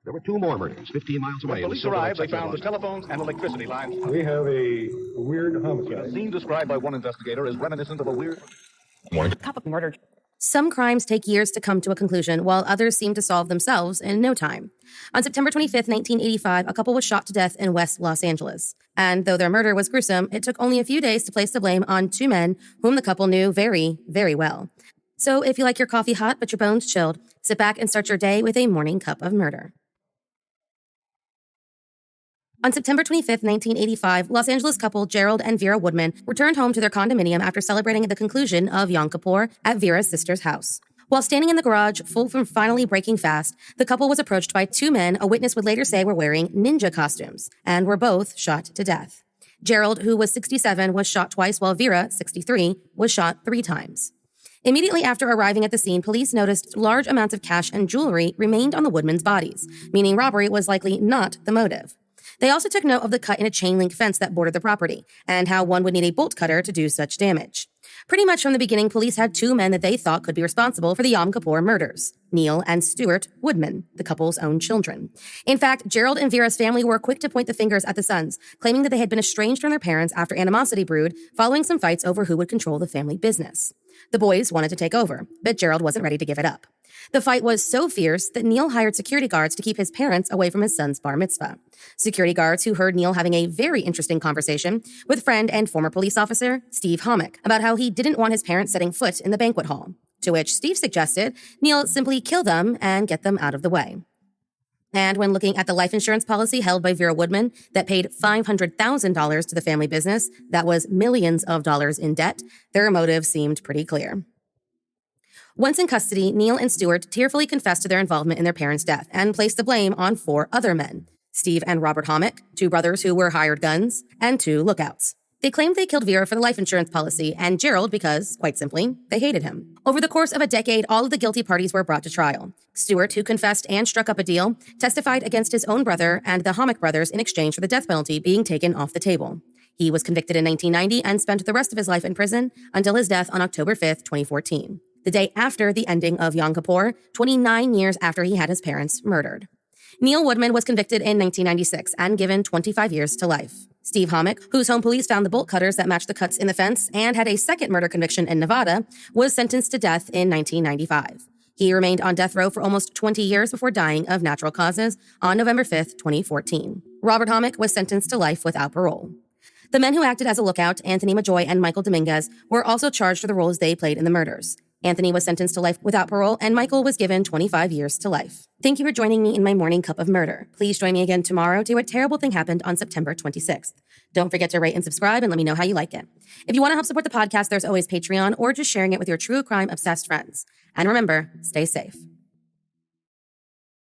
There were 2 more murders 15 miles away. When police arrived, they found the telephones and electricity lines. We have a weird homicide. A scene described by one investigator as reminiscent of a weird... Couple murdered. Some crimes take years to come to a conclusion, while others seem to solve themselves in no time. On September 25th, 1985, a couple was shot to death in West Los Angeles. And though their murder was gruesome, it took only a few days to place the blame on 2 men whom the couple knew very, very well. So if you like your coffee hot but your bones chilled, sit back and start your day with a morning cup of murder. On September 25th, 1985, Los Angeles couple Gerald and Vera Woodman returned home to their condominium after celebrating the conclusion of Yom Kippur at Vera's sister's house. While standing in the garage, full from finally breaking fast, the couple was approached by 2 men a witness would later say were wearing ninja costumes, and were both shot to death. Gerald, who was 67, was shot twice, while Vera, 63, was shot 3 times. Immediately after arriving at the scene, police noticed large amounts of cash and jewelry remained on the Woodmans' bodies, meaning robbery was likely not the motive. They also took note of the cut in a chain-link fence that bordered the property, and how one would need a bolt cutter to do such damage. Pretty much from the beginning, police had 2 men that they thought could be responsible for the Yom Kippur murders, Neil and Stuart Woodman, the couple's own children. In fact, Gerald and Vera's family were quick to point the fingers at the sons, claiming that they had been estranged from their parents after animosity brewed following some fights over who would control the family business. The boys wanted to take over, but Gerald wasn't ready to give it up. The fight was so fierce that Neil hired security guards to keep his parents away from his son's bar mitzvah. Security guards who heard Neil having a very interesting conversation with friend and former police officer Steve Homick about how he didn't want his parents setting foot in the banquet hall, to which Steve suggested Neil simply kill them and get them out of the way. And when looking at the life insurance policy held by Vera Woodman that paid $500,000 to the family business that was millions of dollars in debt, their motive seemed pretty clear. Once in custody, Neil and Stuart tearfully confessed to their involvement in their parents' death and placed the blame on 4 other men, Steve and Robert Homick, 2 brothers who were hired guns, and 2 lookouts. They claimed they killed Vera for the life insurance policy and Gerald because, quite simply, they hated him. Over the course of a decade, all of the guilty parties were brought to trial. Stuart, who confessed and struck up a deal, testified against his own brother and the Homick brothers in exchange for the death penalty being taken off the table. He was convicted in 1990 and spent the rest of his life in prison until his death on October 5th, 2014. The day after the ending of Yom Kippur, 29 years after he had his parents murdered. Neil Woodman was convicted in 1996 and given 25 years to life. Steve Homick, whose home police found the bolt cutters that matched the cuts in the fence and had a second murder conviction in Nevada, was sentenced to death in 1995. He remained on death row for almost 20 years before dying of natural causes on November 5th, 2014. Robert Homick was sentenced to life without parole. The men who acted as a lookout, Anthony Majoy and Michael Dominguez, were also charged for the roles they played in the murders. Anthony was sentenced to life without parole, and Michael was given 25 years to life. Thank you for joining me in my morning cup of murder. Please join me again tomorrow to hear what terrible thing happened on September 26th. Don't forget to rate and subscribe and let me know how you like it. If you want to help support the podcast, there's always Patreon or just sharing it with your true crime obsessed friends. And remember, stay safe.